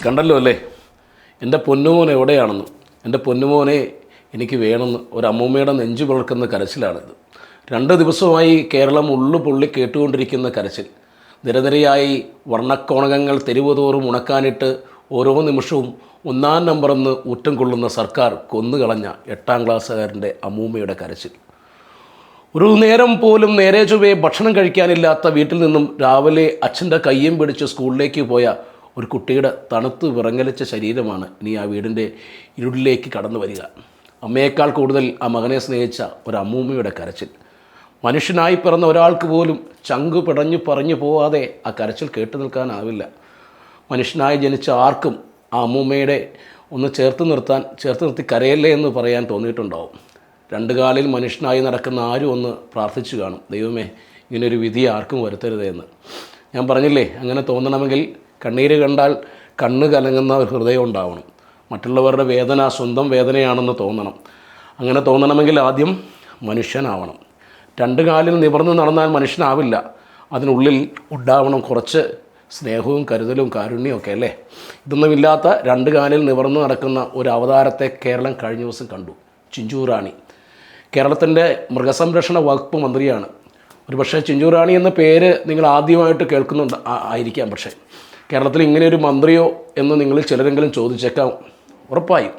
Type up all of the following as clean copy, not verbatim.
കണ്ടല്ലോ അല്ലേ എൻ്റെ പൊന്നുമോൻ എവിടെയാണെന്ന്. എൻ്റെ പൊന്നുമോനെ എനിക്ക് വേണമെന്ന് ഒരു അമ്മൂമ്മയുടെ നെഞ്ചു പിളർക്കുന്ന കരച്ചിലാണിത്. 2 ദിവസമായി കേരളം ഉള്ളുപൊള്ളി കേട്ടുകൊണ്ടിരിക്കുന്ന കരച്ചിൽ. നിരനിരയായി വർണ്ണക്കോണകങ്ങൾ തെരുവ് തോറും ഉണക്കാനിട്ട് ഓരോ നിമിഷവും 1-ാം നമ്പറെന്ന് ഊറ്റം കൊള്ളുന്ന സർക്കാർ കൊന്നുകളഞ്ഞ 8ാം ക്ലാസ്സുകാരൻ്റെ അമ്മൂമ്മയുടെ കരച്ചിൽ. ഒരു നേരം പോലും നേരെ ചൊവ്വേ ഭക്ഷണം കഴിക്കാനില്ലാത്ത വീട്ടിൽ നിന്നും രാവിലെ അച്ഛൻ്റെ കയ്യും പിടിച്ച് സ്കൂളിലേക്ക് പോയ ഒരു കുട്ടിയുടെ തണുത്ത് വിറങ്ങലിച്ച ശരീരമാണ് ഇനി ആ വീടിൻ്റെ ഇരുളിലേക്ക് കടന്നു വരിക. അമ്മയേക്കാൾ കൂടുതൽ ആ മകനെ സ്നേഹിച്ച ഒരു അമ്മൂമ്മയുടെ കരച്ചിൽ. മനുഷ്യനായി പിറന്ന ഒരാൾക്ക് പോലും ചങ്കു പിടഞ്ഞു പറഞ്ഞു പോവാതെ ആ കരച്ചിൽ കേട്ടു നിൽക്കാനാവില്ല. മനുഷ്യനായി ജനിച്ച ആർക്കും ആ അമ്മൂമ്മയുടെ ഒന്ന് ചേർത്ത് നിർത്തി കരയല്ലേ എന്ന് പറയാൻ തോന്നിയിട്ടുണ്ടാവും. 2 കാലിൽ മനുഷ്യനായി നടക്കുന്ന ആരും ഒന്ന് പ്രാർത്ഥിച്ചു കാണും, ദൈവമേ ഇങ്ങനൊരു വിധി ആർക്കും വരുത്തരുതേ എന്ന്. ഞാൻ പറഞ്ഞില്ലേ, അങ്ങനെ തോന്നണമെങ്കിൽ കണ്ണീര് കണ്ടാൽ കണ്ണ് കലങ്ങുന്ന ഒരു ഹൃദയം ഉണ്ടാവണം. മറ്റുള്ളവരുടെ വേദന സ്വന്തം വേദനയാണെന്ന് തോന്നണം. അങ്ങനെ തോന്നണമെങ്കിൽ ആദ്യം മനുഷ്യനാവണം. 2 കാലിൽ നിവർന്ന് നടന്നാൽ മനുഷ്യനാവില്ല. അതിനുള്ളിൽ ഉണ്ടാവണം കുറച്ച് സ്നേഹവും കരുതലും കാരുണ്യമൊക്കെ അല്ലേ. ഇതൊന്നുമില്ലാത്ത 2 കാലിൽ നിവർന്ന് നടക്കുന്ന ഒരു അവതാരത്തെ കേരളം കഴിഞ്ഞ ദിവസം കണ്ടു. ചിഞ്ചു റാണി കേരളത്തിൻ്റെ മൃഗസംരക്ഷണ വകുപ്പ് മന്ത്രിയാണ്. ഒരു പക്ഷേ ചിഞ്ചു റാണി എന്ന പേര് നിങ്ങൾ ആദ്യമായിട്ട് കേൾക്കുന്നുണ്ട് ആയിരിക്കാം. പക്ഷേ കേരളത്തിൽ ഇങ്ങനെയൊരു മന്ത്രിയോ എന്ന് നിങ്ങളിൽ ചിലരെങ്കിലും ചോദിച്ചേക്കാം. ഉറപ്പായും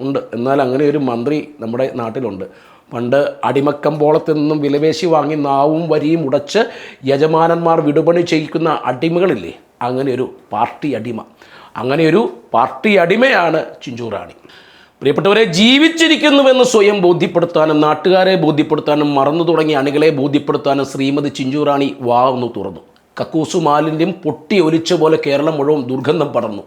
ഉണ്ട്. എന്നാൽ അങ്ങനെ ഒരു മന്ത്രി നമ്മുടെ നാട്ടിലുണ്ട്. പണ്ട് അടിമക്കമ്പോളത്തിൽ നിന്നും വിലപേശി വാങ്ങി നാവും വരിയും ഉടച്ച് യജമാനന്മാർ വിടുപണി ചെയ്യിക്കുന്ന അടിമകളില്ലേ, അങ്ങനെയൊരു പാർട്ടി അടിമയാണ് ചിഞ്ചു റാണി. പ്രിയപ്പെട്ടവരെ, ജീവിച്ചിരിക്കുന്നുവെന്ന് സ്വയം ബോധ്യപ്പെടുത്താനും നാട്ടുകാരെ ബോധ്യപ്പെടുത്താനും മറന്നു തുടങ്ങിയ അണികളെ ബോധ്യപ്പെടുത്താനും ശ്രീമതി ചിഞ്ചു റാണി വാവൊന്നു തുറന്നു. കക്കൂസു മാലിന്യം പൊട്ടി ഒലിച്ച പോലെ കേരളം മുഴുവൻ ദുർഗന്ധം പടർന്നു.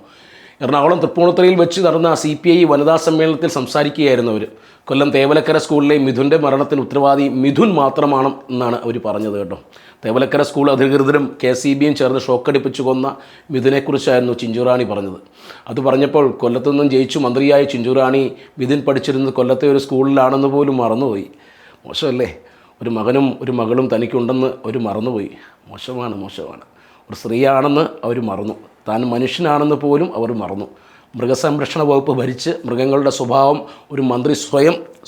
എറണാകുളം തൃപ്പൂണിത്തുറയിൽ വെച്ച് നടന്ന CPI വനിതാ സമ്മേളനത്തിൽ സംസാരിക്കുകയായിരുന്നു അവർ. കൊല്ലം തേവലക്കര സ്കൂളിലെ മിഥുൻ്റെ മരണത്തിന് ഉത്തരവാദി മിഥുൻ മാത്രമാണ് എന്നാണ് അവർ പറഞ്ഞത് കേട്ടോ. തേവലക്കര സ്കൂൾ അധികൃതരും KCBയും ചേർന്ന് ഷോക്കടിപ്പിച്ചു കൊന്ന മിഥുനെക്കുറിച്ചായിരുന്നു ചിഞ്ചു റാണി പറഞ്ഞത്. അത് പറഞ്ഞപ്പോൾ കൊല്ലത്തു നിന്നും ജയിച്ചു മന്ത്രിയായ ചിഞ്ചു റാണി മിഥുൻ പഠിച്ചിരുന്നത് കൊല്ലത്തെ ഒരു സ്കൂളിലാണെന്ന് പോലും മറന്നുപോയി. മോശമല്ലേ? ഒരു മകനും ഒരു മകളും തനിക്കുണ്ടെന്ന് അവർ മറന്നുപോയി. മോശമാണ്. ഒരു സ്ത്രീയാണെന്ന് അവർ മറന്നു. താൻ മനുഷ്യനാണെന്ന് പോലും അവർ മറന്നു. മൃഗസംരക്ഷണ വകുപ്പ് ഭരിച്ച് മൃഗങ്ങളുടെ സ്വഭാവം ഒരു മന്ത്രി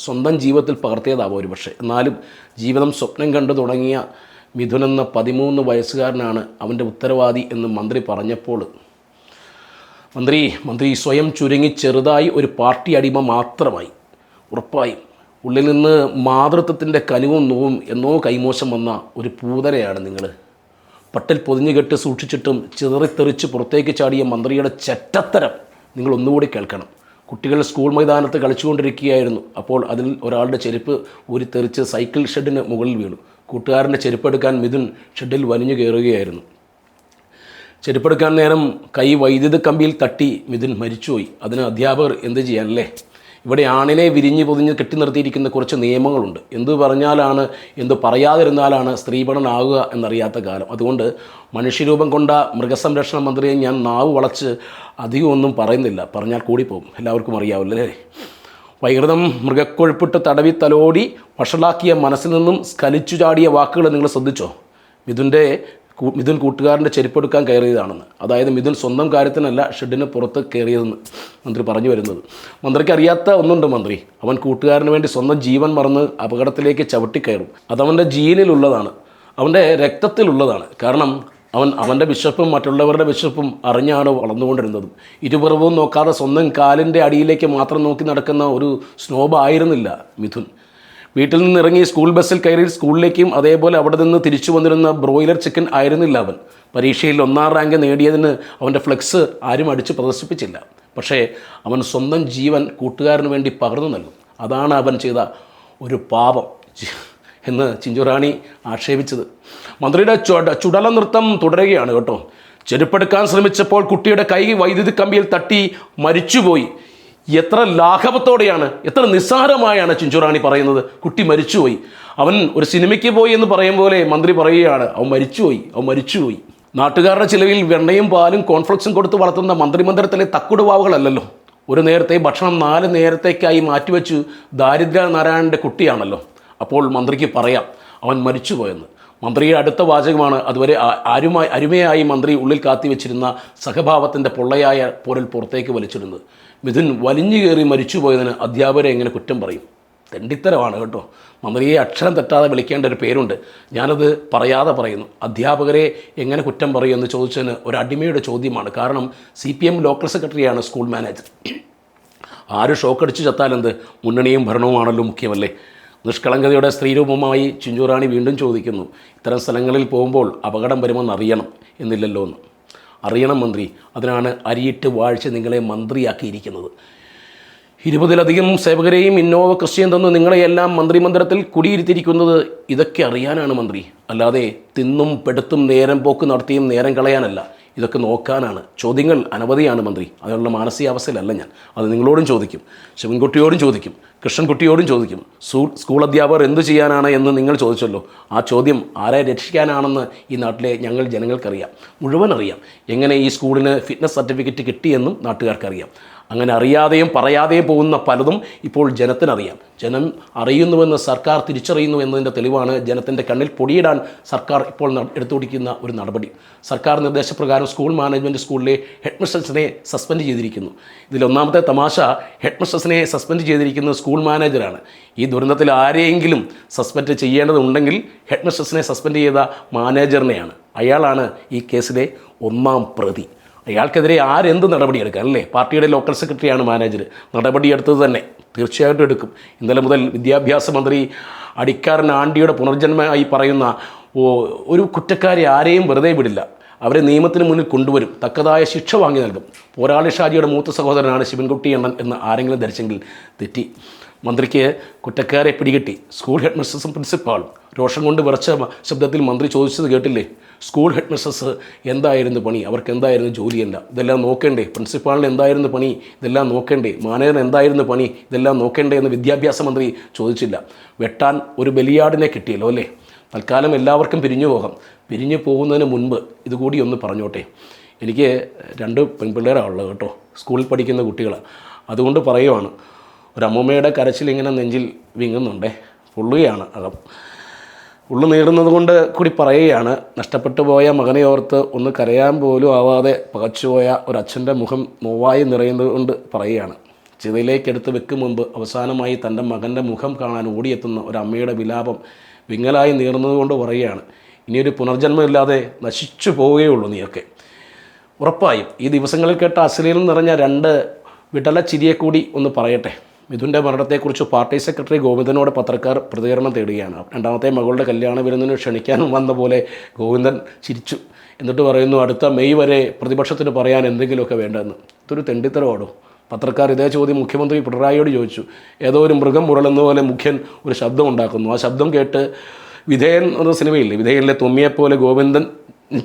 സ്വന്തം ജീവിതത്തിൽ പകർത്തിയതാവും ഒരു പക്ഷേ. എന്നാലും ജീവിതം സ്വപ്നം കണ്ടു തുടങ്ങിയ മിഥുൻ എന്ന 13 വയസ്സുകാരനാണ് അവൻ്റെ ഉത്തരവാദി എന്ന് മന്ത്രി പറഞ്ഞപ്പോൾ മന്ത്രി സ്വയം ചുരുങ്ങി ചെറുതായി ഒരു പാർട്ടി അടിമ മാത്രമായി. ഉറപ്പായും ഉള്ളിൽ നിന്ന് മാതൃത്വത്തിൻ്റെ കനിവും നോവും എന്നോ കൈമോശം വന്ന ഒരു പൂതനയാണ് നിങ്ങൾ. പട്ടിൽ പൊതിഞ്ഞുകെട്ട് സൂക്ഷിച്ചിട്ടും ചിതറിത്തെറിച്ച് പുറത്തേക്ക് ചാടിയ മന്ത്രിയുടെ ചെറ്റത്തരം നിങ്ങൾ ഒന്നുകൂടി കേൾക്കണം. കുട്ടികൾ സ്കൂൾ മൈതാനത്ത് കളിച്ചുകൊണ്ടിരിക്കുകയായിരുന്നു. അപ്പോൾ അതിൽ ഒരാളുടെ ചെരുപ്പ് ഊരിത്തെറിച്ച് സൈക്കിൾ ഷെഡിന് മുകളിൽ വീണു. കൂട്ടുകാരൻ്റെ ചെരുപ്പെടുക്കാൻ മിഥുൻ ഷെഡിൽ വലിഞ്ഞു കയറുകയായിരുന്നു. ചെരുപ്പെടുക്കാൻ നേരം കൈ വൈദ്യുത കമ്പിയിൽ തട്ടി മിഥുൻ മരിച്ചുപോയി. അതിന് അധ്യാപകർ എന്ത് ചെയ്യാനല്ലേ? ഇവിടെ ആണിനെ വിരിഞ്ഞ് പൊതിഞ്ഞ് കെട്ടി നിർത്തിയിരിക്കുന്ന കുറച്ച് നിയമങ്ങളുണ്ട്. എന്തു പറഞ്ഞാലാണ് എന്തു പറയാതിരുന്നാലാണ് സ്ത്രീപണനാകുക എന്നറിയാത്ത കാലം. അതുകൊണ്ട് മനുഷ്യരൂപം കൊണ്ട മൃഗസംരക്ഷണ മന്ത്രിയെ ഞാൻ നാവ് വളച്ച് അധികമൊന്നും പറയുന്നില്ല, പറഞ്ഞാൽ കൂടിപ്പോകും. എല്ലാവർക്കും അറിയാവില്ലേ? വൈകൃതം മൃഗക്കൊഴുപ്പിട്ട് തടവി തലോടി വഷളാക്കിയ മനസ്സിൽ നിന്നും സ്ഖലിച്ചു ചാടിയ വാക്കുകൾ നിങ്ങൾ ശ്രദ്ധിച്ചോ? മിഥുൻ കൂട്ടുകാരൻ്റെ ചെരുപ്പെടുക്കാൻ കയറിയതാണെന്ന്. അതായത് മിഥുൻ സ്വന്തം കാര്യത്തിനല്ല ഷെഡിന് പുറത്ത് കയറിയതെന്ന് മന്ത്രി പറഞ്ഞു വരുന്നത്. മന്ത്രിക്ക് അറിയാത്ത ഒന്നുണ്ട്. അവൻ കൂട്ടുകാരന് വേണ്ടി സ്വന്തം ജീവൻ മറന്ന് അപകടത്തിലേക്ക് ചവിട്ടിക്കയറും. അതവൻ്റെ ജീനിലുള്ളതാണ്, അവൻ്റെ രക്തത്തിലുള്ളതാണ്. കാരണം അവൻ്റെ വിശപ്പും മറ്റുള്ളവരുടെ വിശപ്പും അറിഞ്ഞാണ് വളർന്നുകൊണ്ടിരുന്നതും. ഇരുപുറവും നോക്കാതെ സ്വന്തം കാലിൻ്റെ അടിയിലേക്ക് മാത്രം നോക്കി നടക്കുന്ന ഒരു സ്നോബ് ആയിരുന്നില്ല മിഥുൻ. വീട്ടിൽ നിന്ന് ഇറങ്ങി സ്കൂൾ ബസ്സിൽ കയറി സ്കൂളിലേക്കും അതേപോലെ അവിടെ നിന്ന് തിരിച്ചു വന്നിരുന്ന ബ്രോയിലർ ചിക്കൻ ആയിരുന്നില്ല അവൻ. പരീക്ഷയിൽ 1ാം റാങ്ക് നേടിയതിന് അവൻ്റെ ഫ്ലെക്സ് ആരും അടിച്ച് പ്രദർശിപ്പിച്ചില്ല. പക്ഷേ അവൻ സ്വന്തം ജീവൻ കൂട്ടുകാരന് വേണ്ടി പകർന്നു നൽകും. അതാണ് അവൻ ചെയ്ത ഒരു പാപം എന്ന് ചിഞ്ചു റാണി ആക്ഷേപിച്ചത്. മന്ത്രിയുടെ ചുടല നൃത്തം തുടരുകയാണ് കേട്ടോ. ചെരുപ്പെടുക്കാൻ ശ്രമിച്ചപ്പോൾ കുട്ടിയുടെ കൈ വൈദ്യുതി കമ്പിയിൽ തട്ടി മരിച്ചുപോയി. എത്ര ലാഘവത്തോടെയാണ്, എത്ര നിസ്സാരമായാണ് ചിഞ്ചു റാണി പറയുന്നത്. കുട്ടി മരിച്ചുപോയി. അവൻ ഒരു സിനിമയ്ക്ക് പോയി എന്ന് പറയും പോലെ മന്ത്രി പറയുകയാണ്, അവൻ മരിച്ചുപോയി. നാട്ടുകാരുടെ ചിലവിൽ വെണ്ണയും പാലും കോൺഫ്ലക്സും കൊടുത്ത് വളർത്തുന്ന മന്ത്രിമന്ദിരത്തിലെ തക്കുടുവാവുകളല്ലല്ലോ. ഒരു നേരത്തെ ഭക്ഷണം 4 നേരത്തേക്കായി മാറ്റിവെച്ച് ദാരിദ്ര്യ നാരായണൻ്റെ കുട്ടിയാണല്ലോ. അപ്പോൾ മന്ത്രിക്ക് പറയാം അവൻ മരിച്ചുപോയെന്ന്. മന്ത്രിയുടെ അടുത്ത വാചകമാണ് അതുവരെ അരുമയായി മന്ത്രി ഉള്ളിൽ കാത്തിവെച്ചിരുന്ന സഹഭാവത്തിൻ്റെ പൊള്ളയായ പോരൽ പുറത്തേക്ക് വലിച്ചിടുന്നത്. മിഥുൻ വലിഞ്ഞു കയറി മരിച്ചുപോയതിന് അധ്യാപകരെ എങ്ങനെ കുറ്റം പറയും? തെണ്ടിത്തരമാണ് കേട്ടോ. മന്ത്രിയെ അക്ഷരം തെറ്റാതെ വിളിക്കേണ്ട ഒരു പേരുണ്ട്, ഞാനത് പറയാതെ പറയുന്നു. അധ്യാപകരെ എങ്ങനെ കുറ്റം പറയും എന്ന് ചോദിച്ചതിന് ഒരു അടിമയുടെ ചോദ്യമാണ്. കാരണം CPM ലോക്കൽ സെക്രട്ടറിയാണ് സ്കൂൾ മാനേജർ. ആര് ഷോക്കടിച്ച് ചത്താലെന്ത്, മുന്നണിയും ഭരണവുമാണല്ലോ മുഖ്യമല്ലേ? നിഷ്കളങ്കതയുടെ സ്ത്രീരൂപമായി ചിഞ്ചുറാണി വീണ്ടും ചോദിക്കുന്നു, ഇത്തരം സ്ഥലങ്ങളിൽ പോകുമ്പോൾ അപകടം വരുമെന്ന് അറിയണം എന്നില്ലല്ലോ എന്ന്. അറിയണം മന്ത്രി, അതിനാണ് അരിയിട്ട് വാഴ്ച നിങ്ങളെ മന്ത്രിയാക്കിയിരിക്കുന്നത്. 20-ലധികം സേവകരെയും ഇന്നോവ ക്രിസ്ത്യൻ തന്ന് നിങ്ങളെയെല്ലാം മന്ത്രിമന്ദിരത്തിൽ കുടിയിരുത്തിയിരിക്കുന്നത് ഇതൊക്കെ അറിയാനാണ് മന്ത്രി, അല്ലാതെ തിന്നും പെടുത്തും നേരം പോക്ക് നടത്തിയും നേരം കളയാനല്ല. ഇതൊക്കെ നോക്കാനാണ്. ചോദ്യങ്ങൾ അനവധിയാണ് മന്ത്രി, അതിനുള്ള മാനസികാവസ്ഥയിലല്ല ഞാൻ. അത് നിങ്ങളോടും ചോദിക്കും, ശിവൻകുട്ടിയോടും ചോദിക്കും, കൃഷ്ണൻകുട്ടിയോടും ചോദിക്കും. സ്കൂൾ അധ്യാപകർ എന്തു ചെയ്യാനാണ് എന്ന് നിങ്ങൾ ചോദിച്ചല്ലോ. ആ ചോദ്യം ആരെ രക്ഷിക്കാനാണെന്ന് ഈ നാട്ടിലെ ഞങ്ങൾ ജനങ്ങൾക്കറിയാം, മുഴുവൻ അറിയാം. എങ്ങനെ ഈ സ്കൂളിന് ഫിറ്റ്നസ് സർട്ടിഫിക്കറ്റ് കിട്ടിയെന്നും നാട്ടുകാർക്കറിയാം. അങ്ങനെ അറിയാതെയും പറയാതെയും പോകുന്ന പലതും ഇപ്പോൾ ജനത്തിനറിയാം. ജനം അറിയുന്നുവെന്ന് സർക്കാർ തിരിച്ചറിയുന്നു എന്നതിൻ്റെ തെളിവാണ് ജനത്തിൻ്റെ കണ്ണിൽ പൊടിയിടാൻ സർക്കാർ ഇപ്പോൾ എടുത്തുപിടിക്കുന്ന ഒരു നടപടി. സർക്കാർ നിർദ്ദേശപ്രകാരം സ്കൂൾ മാനേജ്മെൻറ്റ് സ്കൂളിലെ ഹെഡ് മിസ്ട്രസിനെ സസ്പെൻഡ് ചെയ്തിരിക്കുന്നു. ഇതിലൊന്നാമത്തെ തമാശ, ഹെഡ് മിസ്ട്രസിനെ സസ്പെൻഡ് ചെയ്തിരിക്കുന്നത് സ്കൂൾ മാനേജറാണ്. ഈ ദുരന്തത്തിൽ ആരെയെങ്കിലും സസ്പെൻഡ് ചെയ്യേണ്ടതുണ്ടെങ്കിൽ ഹെഡ് മിസ്ട്രസിനെ സസ്പെൻഡ് ചെയ്ത മാനേജറിനെയാണ്. അയാളാണ് ഈ കേസിലെ ഒന്നാം പ്രതി. അയാൾക്കെതിരെ ആരെന്ത് നടപടിയെടുക്കാം അല്ലേ? പാർട്ടിയുടെ ലോക്കൽ സെക്രട്ടറിയാണ് മാനേജർ. നടപടിയെടുത്തത് തന്നെ തീർച്ചയായിട്ടും എടുക്കും. ഇന്നലെ മുതൽ വിദ്യാഭ്യാസ മന്ത്രി അടിക്കാരൻ ആണ്ടിയുടെ പുനർജന്മമായി പറയുന്ന ഒരു കുറ്റക്കാരെ ആരെയും വെറുതെ വിടില്ല, അവരെ നിയമത്തിന് മുന്നിൽ കൊണ്ടുവരും, തക്കതായ ശിക്ഷ വാങ്ങി നൽകും. പോരാളി ഷാജിയുടെ മൂത്ത സഹോദരനാണ് ശിവൻകുട്ടി എണ്ണൻ എന്ന് ആരെങ്കിലും ധരിച്ചെങ്കിൽ തെറ്റി. മന്ത്രിക്ക് കുറ്റക്കാരെ പിടികിട്ടി. സ്കൂൾ ഹെഡ് മിസ്ട്രസും പ്രിൻസിപ്പാളും രോഷം കൊണ്ട് വിറച്ച ശബ്ദത്തിൽ മന്ത്രി ചോദിച്ചത് കേട്ടില്ലേ? സ്കൂൾ ഹെഡ് മിസ്ട്രസ് എന്തായിരുന്നു പണി, അവർക്ക് എന്തായിരുന്നു ജോലിയല്ല, ഇതെല്ലാം നോക്കേണ്ടേ? പ്രിൻസിപ്പാളിന് എന്തായിരുന്നു പണി, ഇതെല്ലാം നോക്കേണ്ടേ? മാനേജറിന് എന്തായിരുന്നു പണി, ഇതെല്ലാം നോക്കേണ്ടേ എന്ന് വിദ്യാഭ്യാസ മന്ത്രി ചോദിച്ചില്ല. വെട്ടാൻ ഒരു ബലിയാടിനെ കിട്ടിയല്ലോ അല്ലേ? തൽക്കാലം എല്ലാവർക്കും പിരിഞ്ഞു പോകാം. പിരിഞ്ഞു പോകുന്നതിന് മുൻപ് ഇതുകൂടി ഒന്ന് പറഞ്ഞോട്ടെ. എനിക്ക് 2 പെൺപിള്ളേരാണ് ഉള്ളത് കേട്ടോ, സ്കൂളിൽ പഠിക്കുന്ന കുട്ടികളാണ്. അതുകൊണ്ട് പറയുവാണ്, ഒരമ്മൂമ്മയുടെ കരച്ചിലിങ്ങനെ നെഞ്ചിൽ വിങ്ങുന്നുണ്ടേ, പൊള്ളുകയാണ് അകം. ഉള്ളു നീറുന്നത് കൊണ്ട് കൂടി പറയുകയാണ്. നഷ്ടപ്പെട്ടു പോയ മകനെ ഓർത്ത് ഒന്ന് കരയാൻ പോലും ആവാതെ പകച്ചുപോയ ഒരച്ഛൻ്റെ മുഖം നോവായി നിറയുന്നത് കൊണ്ട് പറയുകയാണ്. ചിതയിലേക്കെടുത്ത് വെക്കും മുമ്പ് അവസാനമായി തൻ്റെ മകൻ്റെ മുഖം കാണാൻ ഓടിയെത്തുന്ന ഒരമ്മയുടെ വിലാപം വിങ്ങലായി നീറുന്നത് കൊണ്ട് പറയുകയാണ്, ഇനിയൊരു പുനർജന്മമില്ലാതെ നശിച്ചു പോവുകയുള്ളൂ നീയൊക്കെ. ഉറപ്പായും ഈ ദിവസങ്ങളിൽ കേട്ട അശ്ലീലം നിറഞ്ഞ 2 വിടല ചിരിയെ കൂടി ഒന്ന് പറയട്ടെ. മിഥുൻ്റെ മരണത്തെക്കുറിച്ച് പാർട്ടി സെക്രട്ടറി ഗോവിന്ദനോട് പത്രക്കാർ പ്രതികരണം തേടുകയാണ്. 2ാമത്തെ മകളുടെ കല്യാണ വിരുന്നിന് ക്ഷണിക്കാനും വന്ന പോലെ ഗോവിന്ദൻ ചിരിച്ചു. എന്നിട്ട് പറയുന്നു, അടുത്ത മെയ് വരെ പ്രതിപക്ഷത്തിന് പറയാൻ എന്തെങ്കിലുമൊക്കെ വേണ്ടതെന്ന്. ഇതൊരു തെണ്ടിത്തരമാണോ? പത്രക്കാർ ഇതേ ചോദ്യം മുഖ്യമന്ത്രി പിണറായിയോട് ചോദിച്ചു. ഏതോ ഒരു മൃഗം മുരളുന്ന പോലെ മുഖ്യൻ ഒരു ശബ്ദം ഉണ്ടാക്കുന്നു. ആ ശബ്ദം കേട്ട് വിധേയൻ എന്ന സിനിമയില്ലേ, വിധേയനിലെ തുമ്മിയെപ്പോലെ ഗോവിന്ദൻ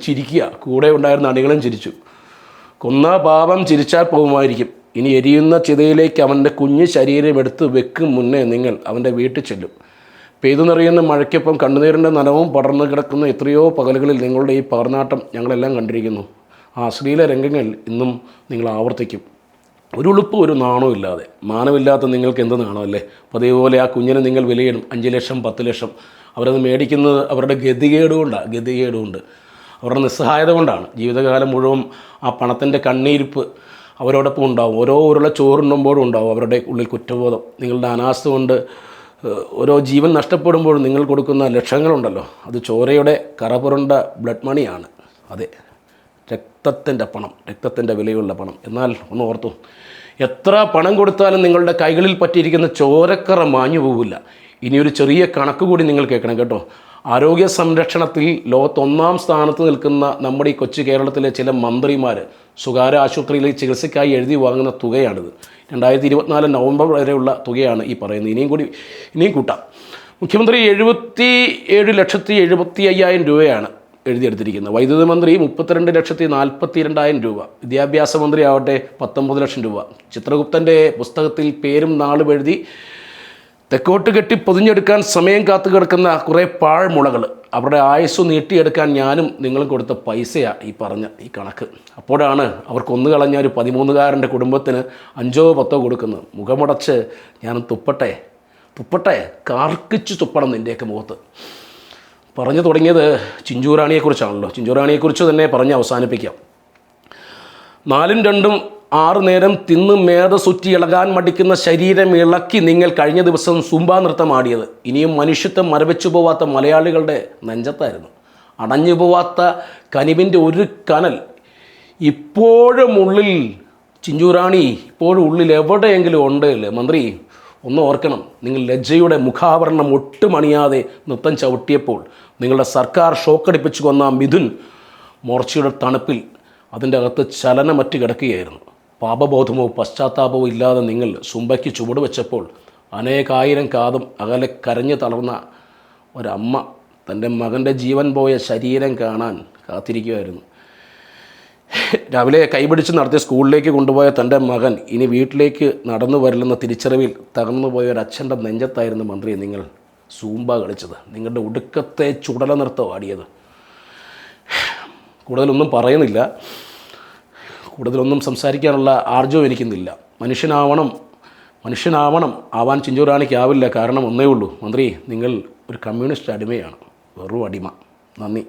ചിരിക്കുക, കൂടെ ഉണ്ടായിരുന്ന അണികളും ചിരിച്ചു. കൊന്ന പാപം ചിരിച്ചാൽ പോകുമായിരിക്കും. ഇനി എരിയുന്ന ചിതയിലേക്ക് അവൻ്റെ കുഞ്ഞ് ശരീരം എടുത്ത് വെക്കും മുന്നേ നിങ്ങൾ അവൻ്റെ വീട്ടിൽ ചെല്ലും. പെയ്തു നിറയുന്ന മഴയ്ക്കൊപ്പം കണ്ണുനീരിൻ്റെ നനവും പടർന്നു കിടക്കുന്ന എത്രയോ പകലുകളിൽ നിങ്ങളുടെ ഈ പകർനാട്ടം ഞങ്ങളെല്ലാം കണ്ടിരിക്കുന്നു. ആ അശ്ലീല രംഗങ്ങൾ ഇന്നും നിങ്ങൾ ആവർത്തിക്കും. ഒരു ഉളുപ്പും ഒരു നാണവും ഇല്ലാതെ. മാനമില്ലാത്ത നിങ്ങൾക്ക് എന്ത് നാണമല്ലേ? പതിവ് പോലെ ആ കുഞ്ഞിനെ നിങ്ങൾ വിലയിടും. 5 ലക്ഷം 10 ലക്ഷം. അവരത് മേടിക്കുന്നത് അവരുടെ ഗതികേടുകൊണ്ട്, അവരുടെ നിസ്സഹായത കൊണ്ടാണ്. ജീവിതകാലം മുഴുവൻ ആ പണത്തിൻ്റെ കണ്ണീരിപ്പ് അവരോടൊപ്പം ഉണ്ടാവും. ഓരോ ഉരുള ചോറുണ്ണുമ്പോഴും ഉണ്ടാവും അവരുടെ ഉള്ളിൽ കുറ്റബോധം. നിങ്ങളുടെ അനാസ്ഥ കൊണ്ട് ഓരോ ജീവൻ നഷ്ടപ്പെടുമ്പോഴും നിങ്ങൾ കൊടുക്കുന്ന ലക്ഷങ്ങളുണ്ടല്ലോ, അത് ചോരയുടെ കറപുരണ്ട ബ്ലഡ് മണിയാണ്. അതെ, രക്തത്തിൻ്റെ പണം, രക്തത്തിൻ്റെ വിലയുള്ള പണം. എന്നാൽ ഒന്ന് ഓർത്തു, എത്ര പണം കൊടുത്താലും നിങ്ങളുടെ കൈകളിൽ പറ്റിയിരിക്കുന്ന ചോരക്കറ മാഞ്ഞു പോകില്ല. ഇനിയൊരു ചെറിയ കണക്ക് കൂടി നിങ്ങൾ കേൾക്കണം കേട്ടോ. ആരോഗ്യ സംരക്ഷണത്തിൽ ലോകത്ത് 1ാം സ്ഥാനത്ത് നിൽക്കുന്ന നമ്മുടെ ഈ കൊച്ചു കേരളത്തിലെ ചില മന്ത്രിമാർ സ്വകാര്യ ആശുപത്രിയിൽ ചികിത്സയ്ക്കായി എഴുതി വാങ്ങുന്ന തുകയാണിത്. 2024 നവംബർ വരെയുള്ള തുകയാണ് ഈ പറയുന്നത്. ഇനിയും കൂട്ടാം. മുഖ്യമന്ത്രി 77,75,000 രൂപയാണ് എഴുതിയെടുത്തിരിക്കുന്നത്. വൈദ്യുതി മന്ത്രി 32,42,000 രൂപ. വിദ്യാഭ്യാസ മന്ത്രി ആവട്ടെ 19 ലക്ഷം രൂപ. ചിത്രഗുപ്തൻ്റെ പുസ്തകത്തിൽ പേരും നാളും എഴുതി തെക്കോട്ട് കെട്ടി പൊതിഞ്ഞെടുക്കാൻ സമയം കാത്തു കിടക്കുന്ന കുറേ പാഴ്മുളകൾ, അവരുടെ ആയുസ് നീട്ടിയെടുക്കാൻ ഞാനും നിങ്ങളും കൊടുത്ത പൈസയാണ് ഈ പറഞ്ഞ ഈ കണക്ക്. അപ്പോഴാണ് അവർ കൊന്നുകളഞ്ഞ ഒരു 13കാരൻ്റെ കുടുംബത്തിന് 5 or 10 കൊടുക്കുന്നത്. മുഖമുടച്ച് ഞാൻ തുപ്പട്ടെ കാർക്കിച്ച് തുപ്പണം നിൻ്റെയൊക്കെ മുഖത്ത്. പറഞ്ഞു തുടങ്ങിയത് ചിഞ്ചുറാണിയെക്കുറിച്ചാണല്ലോ. ചിഞ്ചുറാണിയെക്കുറിച്ച് തന്നെ പറഞ്ഞ് അവസാനിപ്പിക്കാം. 4ഉം 2ഉം 6 നേരം തിന്ന് മേധസുറ്റി ഇളകാൻ മടിക്കുന്ന ശരീരം ഇളക്കി നിങ്ങൾ കഴിഞ്ഞ ദിവസം സുംബ നൃത്തം ആടിയത് ഇനിയും മനുഷ്യത്വം മരവിച്ചു പോവാത്ത മലയാളികളുടെ നെഞ്ചത്തായിരുന്നു. അടഞ്ഞു പോവാത്ത കനിവിൻ്റെ ഒരു കനൽ ഇപ്പോഴും ഉള്ളിൽ, ചിഞ്ചുറാണി ഇപ്പോഴും ഉള്ളിൽ എവിടെയെങ്കിലും ഉണ്ടല്ലേ മന്ത്രി? ഒന്ന് ഓർക്കണം, നിങ്ങൾ ലജ്ജയുടെ മുഖാവരണം ഒട്ടുമണിയാതെ നൃത്തം ചവിട്ടിയപ്പോൾ നിങ്ങളുടെ സർക്കാർ ഷോക്കടിപ്പിച്ചു കൊന്ന മിഥുൻ മോർച്ചയുടെ തണുപ്പിൽ അതിൻ്റെ അകത്ത് ചലനമറ്റ് കിടക്കുകയായിരുന്നു. പാപബോധമോ പശ്ചാത്താപമോ ഇല്ലാതെ നിങ്ങൾ സുംബയ്ക്ക് ചുവട് വെച്ചപ്പോൾ അനേകായിരം കാതും അകലെ കരഞ്ഞു തളർന്ന ഒരമ്മ തൻ്റെ മകൻ്റെ ജീവൻ പോയ ശരീരം കാണാൻ കാത്തിരിക്കുമായിരുന്നു. രാവിലെ കൈപിടിച്ച് നടത്തി സ്കൂളിലേക്ക് കൊണ്ടുപോയ തൻ്റെ മകൻ ഇനി വീട്ടിലേക്ക് നടന്നു വരില്ലെന്ന തിരിച്ചറിവിൽ തകർന്നു പോയ ഒരച്ഛൻ്റെ നെഞ്ചത്തായിരുന്നു മന്ത്രി നിങ്ങൾ സൂംബ കളിച്ചത്. നിങ്ങളുടെ ഒടുക്കത്തെ ചുടല നൃത്തം ആടിയത്. കൂടുതലൊന്നും പറയുന്നില്ല, കൂടുതലൊന്നും സംസാരിക്കാനുള്ള ആർജവും എനിക്കുന്നില്ല. മനുഷ്യനാവണം ആവാൻ ചിഞ്ചുറാണിക്കാവില്ല. കാരണം ഒന്നേ ഉള്ളൂ മന്ത്രി, നിങ്ങൾ ഒരു കമ്മ്യൂണിസ്റ്റ് അടിമയാണ്, വെറും അടിമ. നന്ദി.